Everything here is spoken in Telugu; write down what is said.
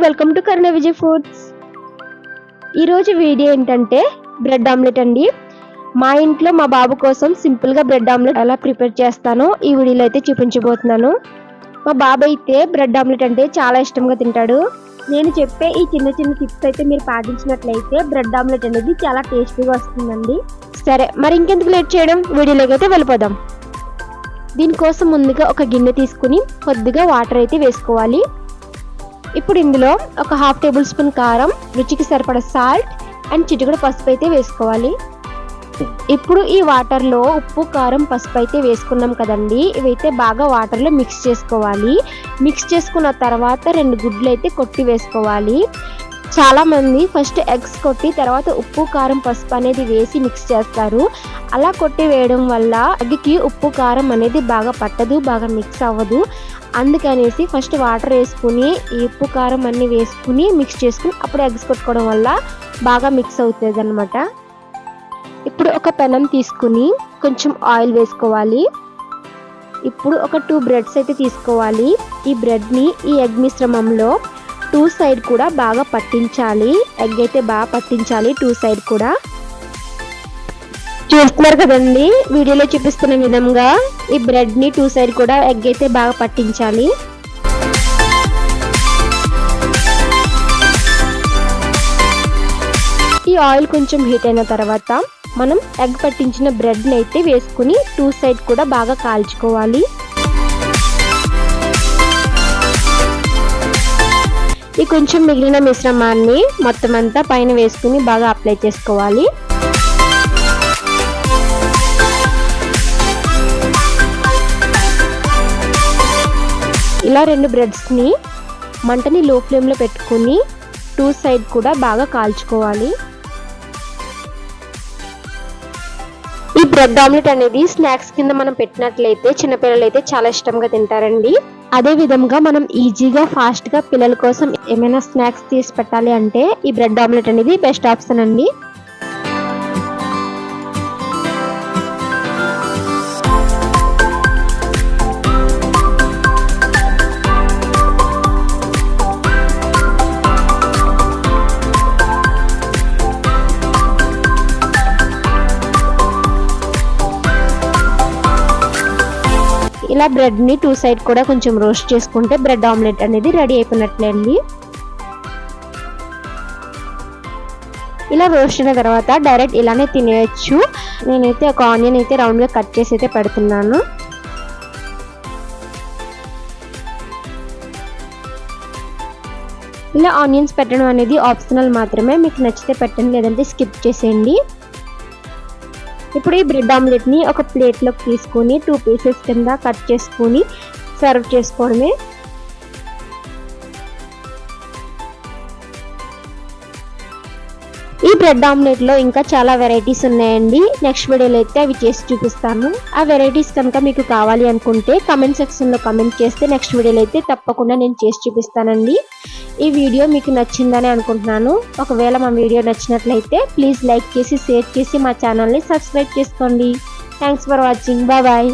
Welcome to Karuna Vijay foods. ఈరోజు వీడియో ఏంటంటే బ్రెడ్ ఆమ్లెట్ అండి. మా ఇంట్లో మా బాబు కోసం సింపుల్గా బ్రెడ్ ఆమ్లెట్ ఎలా ప్రిపేర్ చేస్తానో ఈ వీడియోలో అయితే చూపించబోతున్నాను. మా బాబు అయితే బ్రెడ్ ఆమ్లెట్ అంటే చాలా ఇష్టంగా తింటాడు. నేను చెప్పే ఈ చిన్న చిన్న టిప్స్ అయితే మీరు పాటించినట్లయితే బ్రెడ్ ఆమ్లెట్ అనేది చాలా టేస్టీగా వస్తుందండి. సరే, మరి ఇంకెందుకు లేట్ చేయడం, వీడియోలోకి అయితే వెళ్ళిపోదాం. దీనికోసం ముందుగా ఒక గిన్నె తీసుకుని కొద్దిగా వాటర్ అయితే వేసుకోవాలి. ఇప్పుడు ఇందులో ఒక 1/2 టేబుల్ స్పూన్ కారం, రుచికి సరిపడా సాల్ట్ అండ్ చిటికెడు పసుపు అయితే వేసుకోవాలి. ఇప్పుడు ఈ వాటర్లో ఉప్పు, కారం, పసుపు అయితే వేసుకున్నాం కదండి. ఇవైతే బాగా వాటర్లో మిక్స్ చేసుకోవాలి. మిక్స్ చేసుకున్న తర్వాత 2 గుడ్లు అయితే కొట్టి వేసుకోవాలి. చాలా మంది ఫస్ట్ ఎగ్స్ కొట్టి తర్వాత ఉప్పు, కారం, పసుపు అనేది వేసి మిక్స్ చేస్తారు. అలా కొట్టి వేయడం వల్ల ఎగ్కి ఉప్పు, కారం అనేది బాగా పట్టదు, బాగా మిక్స్ అవ్వదు. అందుకనేసి ఫస్ట్ వాటర్ వేసుకుని ఈ ఉప్పు, కారం అన్నీ వేసుకుని మిక్స్ చేసుకుని అప్పుడు ఎగ్స్ కొట్టుకోవడం వల్ల బాగా మిక్స్ అవుతుంది అన్నమాట. ఇప్పుడు ఒక పెనం తీసుకుని కొంచెం ఆయిల్ వేసుకోవాలి. ఇప్పుడు ఒక 2 బ్రెడ్స్ అయితే తీసుకోవాలి. ఈ బ్రెడ్ని ఈ ఎగ్ మిశ్రమంలో 2 సైడ్ కూడా బాగా పట్టించాలి. ఎగ్ అయితే బాగా పట్టించాలి 2 సైడ్ కూడా. చూస్తున్నారు కదండి, వీడియోలో చూపిస్తున్న విధంగా ఈ బ్రెడ్ని 2 సైడ్ కూడా ఎగ్ అయితే బాగా పట్టించాలి. ఈ ఆయిల్ కొంచెం హీట్ అయిన తర్వాత మనం ఎగ్ పట్టించిన బ్రెడ్ని అయితే వేసుకుని 2 సైడ్ కూడా బాగా కాల్చుకోవాలి. ఈ కొంచెం మిగిలిన మిశ్రమాన్ని మొత్తం అంతా పైన వేసుకుని బాగా అప్లై చేసుకోవాలి. ఇలా 2 బ్రెడ్స్ని మంటని లో ఫ్లేమ్లో పెట్టుకుని 2 సైడ్ కూడా బాగా కాల్చుకోవాలి. ఈ బ్రెడ్ ఆమ్లెట్ అనేది స్నాక్స్ కింద మనం పెట్టినట్లయితే చిన్నపిల్లలు అయితే చాలా ఇష్టంగా తింటారండి. అదే విధంగా మనం ఈజీగా ఫాస్ట్గా పిల్లల కోసం ఏమైనా స్నాక్స్ తీసి పెట్టాలి అంటే ఈ బ్రెడ్ ఆమ్లెట్ అనేది బెస్ట్ ఆప్షన్ అండి. ఇలా బ్రెడ్ని 2 సైడ్ కూడా కొంచెం రోస్ట్ చేసుకుంటే బ్రెడ్ ఆమ్లెట్ అనేది రెడీ అయిపోయినట్లే అండి. ఇలా రోస్ట్ అయిన తర్వాత డైరెక్ట్ ఇలానే తినేయచ్చు. నేనైతే ఒక ఆనియన్ అయితే రౌండ్గా కట్ చేసి అయితే పెడుతున్నాను. ఇలా ఆనియన్స్ పెట్టడం అనేది ఆప్షనల్ మాత్రమే, మీకు నచ్చితే పెట్టండి, లేదంటే స్కిప్ చేసేయండి. ఇప్పుడు ఈ బ్రెడ్ ఆమ్లెట్ని ఒక ప్లేట్లోకి తీసుకొని 2 పీసెస్ కింద కట్ చేసుకొని సర్వ్ చేసుకోవడమే. ఈ బ్రెడ్ ఆమ్లెట్లో ఇంకా చాలా వెరైటీస్ ఉన్నాయండి. నెక్స్ట్ వీడియోలో అయితే అవి చేసి చూపిస్తాను. ఆ వెరైటీస్ కనుక మీకు కావాలి అనుకుంటే కమెంట్ సెక్షన్లో కమెంట్ చేస్తే నెక్స్ట్ వీడియోలో అయితే తప్పకుండా నేను చేసి చూపిస్తానండి. ఈ వీడియో మీకు నచ్చిందని అనుకుంటున్నాను. ఒకవేళ మా వీడియో నచ్చినట్లయితే ప్లీజ్ లైక్ చేసి, షేర్ చేసి మా ఛానల్ని సబ్స్క్రైబ్ చేసుకోండి. Thanks for watching. బాయ్.